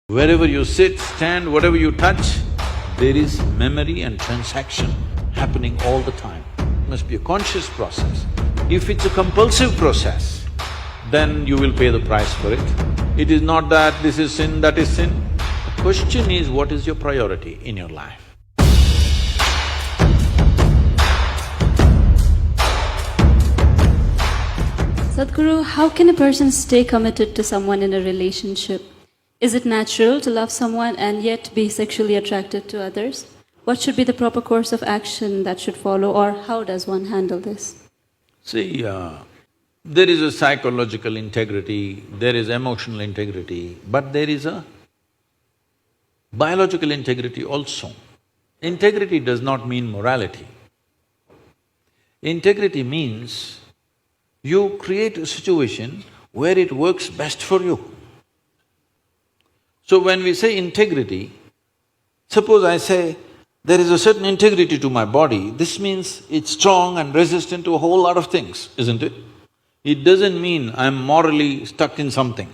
Wherever you sit, stand, whatever you touch, there is memory and transaction happening all the time. It must be a conscious process. If it's a compulsive process, then you will pay the price for it. It is not that this is sin, that is sin. The question is, what is your priority in your life? Sadhguru, how can a person stay committed to someone in a relationship? Is it natural to love someone and yet be sexually attracted to others? What should be the proper course of action that should follow, or how does one handle this? See, there is a psychological integrity, there is emotional integrity, but there is a biological integrity also. Integrity does not mean morality. Integrity means you create a situation where it works best for you. So when we say integrity, suppose I say, there is a certain integrity to my body, this means it's strong and resistant to a whole lot of things, isn't it? It doesn't mean I'm morally stuck in something.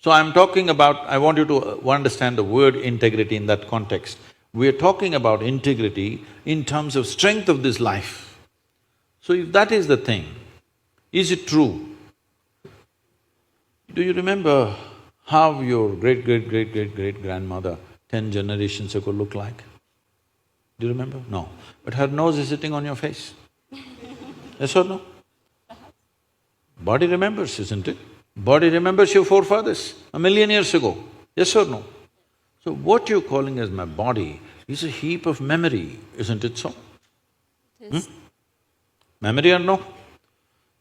So I'm talking about… I want you to understand the word integrity in that context. We're talking about integrity in terms of strength of this life. So if that is the thing, is it true? Do you remember how your great-great-great-great-great-grandmother 10 generations ago looked like? Do you remember? No. But her nose is sitting on your face. Yes or no? Body remembers, isn't it? Body remembers your forefathers 1,000,000 years ago. Yes or no? So what you're calling as my body is a heap of memory, isn't it so? It is. Memory or no?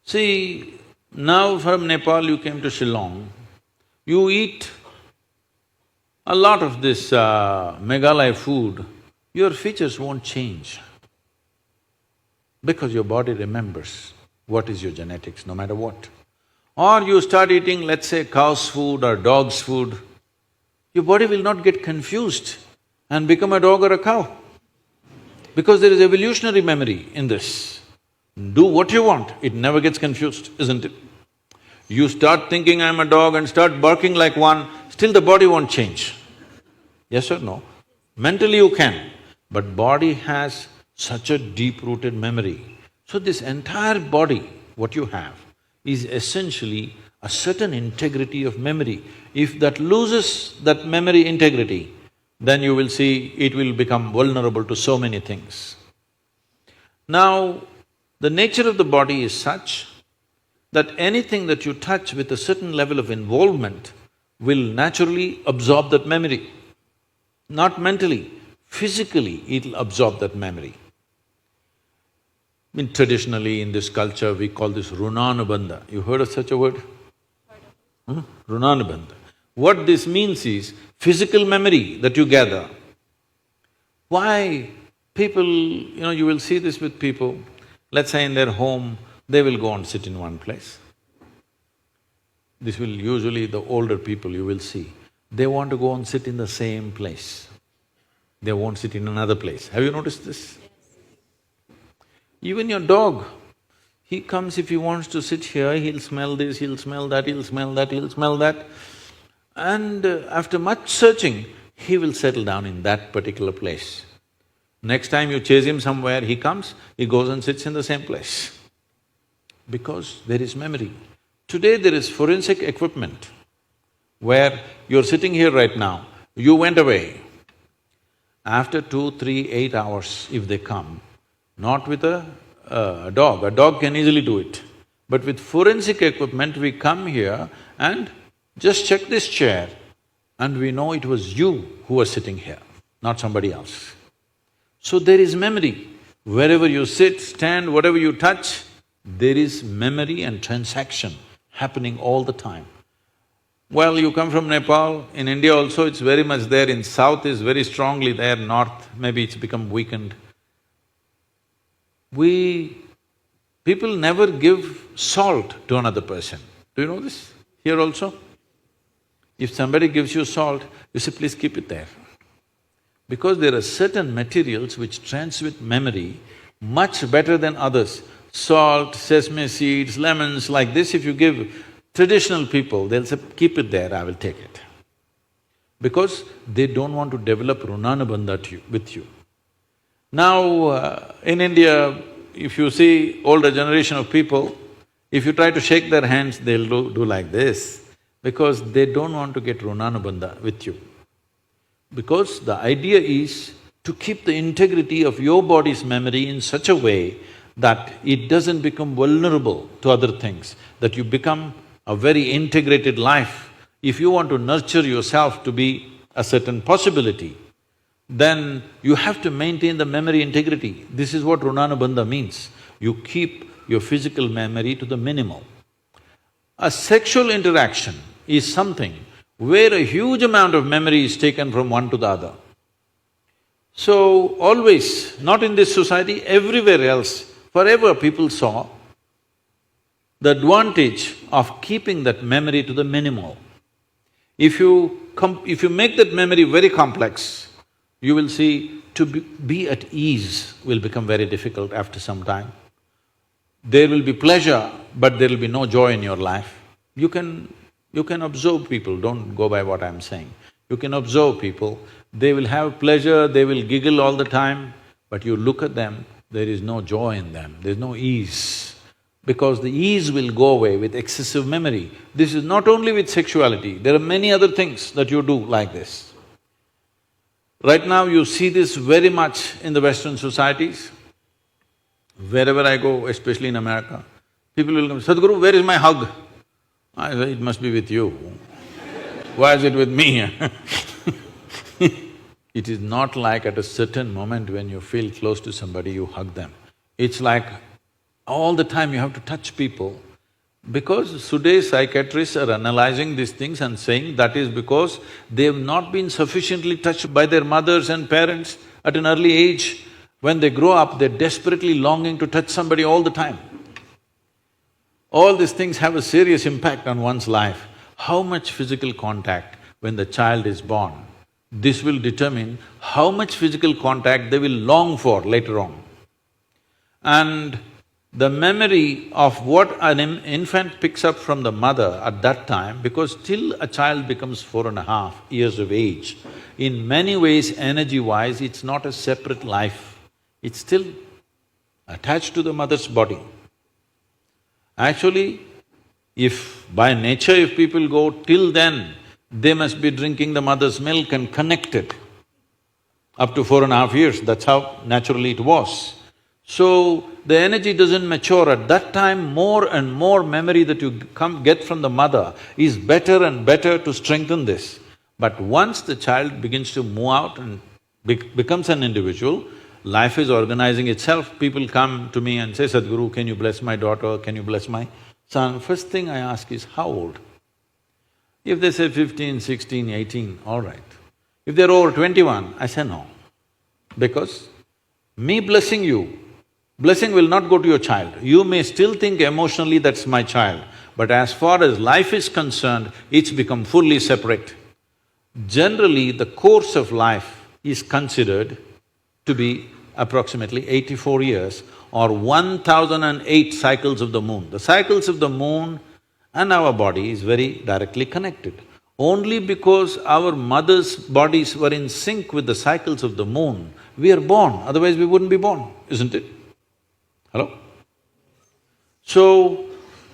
See, now from Nepal you came to Shillong, you eat a lot of this Meghalaya food, your features won't change because your body remembers what is your genetics, no matter what. Or you start eating, let's say, cow's food or dog's food, your body will not get confused and become a dog or a cow because there is evolutionary memory in this. Do what you want, it never gets confused, isn't it? You start thinking I'm a dog and start barking like one, still the body won't change. Yes or no? Mentally you can, but body has such a deep-rooted memory. So this entire body, what you have, is essentially a certain integrity of memory. If that loses that memory integrity, then you will see it will become vulnerable to so many things. Now, the nature of the body is such that anything that you touch with a certain level of involvement will naturally absorb that memory. Not mentally, physically it'll absorb that memory. Traditionally in this culture we call this runanubandh. You heard of such a word? Runanubandh. What this means is physical memory that you gather. Why people… you will see this with people, let's say in their home, they will go and sit in one place. This will usually the older people you will see, they want to go and sit in the same place. They won't sit in another place. Have you noticed this? Even your dog, he comes, if he wants to sit here, he'll smell this, he'll smell that, he'll smell that, he'll smell that. And after much searching, he will settle down in that particular place. Next time you chase him somewhere, he comes, he goes and sits in the same place. Because there is memory. Today there is forensic equipment where you're sitting here right now, you went away. After 2, 3, 8 hours, if they come, not with a dog can easily do it. But with forensic equipment, we come here and just check this chair and we know it was you who was sitting here, not somebody else. So there is memory. Wherever you sit, stand, whatever you touch, there is memory and transaction happening all the time. Well, you come from Nepal, in India also it's very much there, in south is very strongly there, north maybe it's become weakened. People never give salt to another person. Do you know this? Here also? If somebody gives you salt, you say, please keep it there. Because there are certain materials which transmit memory much better than others. Salt, sesame seeds, lemons, like this if you give traditional people, they'll say, keep it there, I will take it. because they don't want to develop runanubandh with you. Now, in India, if you see older generation of people, if you try to shake their hands, they'll do like this, because they don't want to get runanubandha with you. Because the idea is to keep the integrity of your body's memory in such a way that it doesn't become vulnerable to other things, that you become a very integrated life. If you want to nurture yourself to be a certain possibility, then you have to maintain the memory integrity. This is what runanubandha means. You keep your physical memory to the minimal. A sexual interaction is something where a huge amount of memory is taken from one to the other. So, always, not in this society, everywhere else, forever people saw the advantage of keeping that memory to the minimal. If you make that memory very complex, you will see to be at ease will become very difficult after some time. There will be pleasure, but there will be no joy in your life. You can observe people, don't go by what I'm saying. You can observe people, they will have pleasure, they will giggle all the time, but you look at them, there is no joy in them, there's no ease. Because the ease will go away with excessive memory. This is not only with sexuality, there are many other things that you do like this. Right now you see this very much in the Western societies. Wherever I go, especially in America, people will come, Sadhguru, where is my hug? I say, it must be with you. Why is it with me? It is not like at a certain moment when you feel close to somebody, you hug them. It's like all the time you have to touch people. Because today's psychiatrists are analyzing these things and saying that is because they've not been sufficiently touched by their mothers and parents at an early age. When they grow up, they're desperately longing to touch somebody all the time. All these things have a serious impact on one's life. How much physical contact when the child is born, this will determine how much physical contact they will long for later on. And the memory of what an infant picks up from the mother at that time, because till a child becomes 4.5 years of age, in many ways, energy-wise, it's not a separate life, it's still attached to the mother's body. Actually, if by nature if people go till then, they must be drinking the mother's milk and connected. Up to 4.5 years, that's how naturally it was. So, the energy doesn't mature. At that time, more and more memory that you get from the mother is better and better to strengthen this. But once the child begins to move out and becomes an individual, life is organizing itself. People come to me and say, Sadhguru, can you bless my daughter, can you bless my son? First thing I ask is, how old? If they say 15, 16, 18, all right. If they're over 21, I say no. Because me blessing you, blessing will not go to your child. You may still think emotionally that's my child, but as far as life is concerned, it's become fully separate. Generally, the course of life is considered to be approximately 84 years or 1008 cycles of the moon. The cycles of the moon and our body is very directly connected. Only because our mother's bodies were in sync with the cycles of the moon, we are born, otherwise we wouldn't be born, isn't it? Hello? So,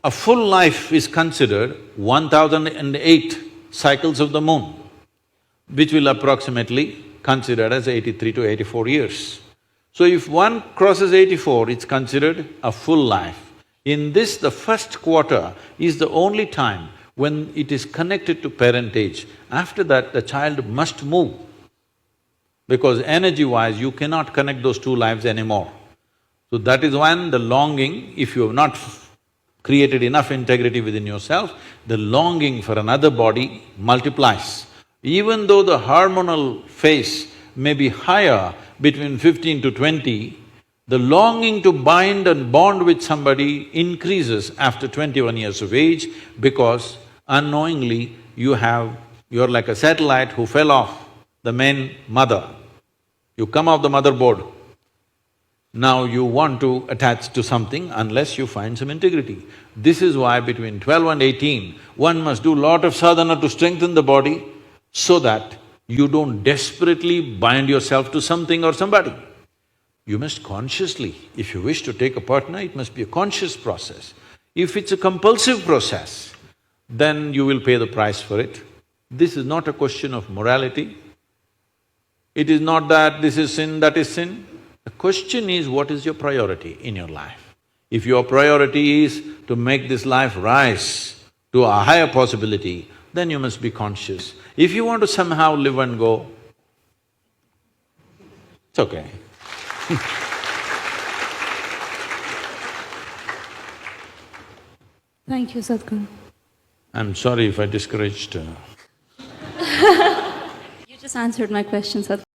a full life is considered 1008 cycles of the moon, which will approximately considered as 83 to 84 years. So if one crosses 84, it's considered a full life. In this, the first quarter is the only time when it is connected to parentage. After that, the child must move, because energy-wise, you cannot connect those two lives anymore. So that is when the longing, if you have not created enough integrity within yourself, the longing for another body multiplies. Even though the hormonal phase may be higher between 15 to 20, the longing to bind and bond with somebody increases after 21 years of age, because unknowingly you're like a satellite who fell off the main mother. You come off the motherboard. Now you want to attach to something unless you find some integrity. This is why between 12 and 18, one must do lot of sadhana to strengthen the body. so that you don't desperately bind yourself to something or somebody. You must consciously, if you wish to take a partner, it must be a conscious process. If it's a compulsive process, then you will pay the price for it. This is not a question of morality. It is not that this is sin, that is sin. The question is, what is your priority in your life? If your priority is to make this life rise to a higher possibility, then you must be conscious. If you want to somehow live and go, it's okay. Thank you, Sadhguru. I'm sorry if I discouraged You just answered my question, Sadhguru.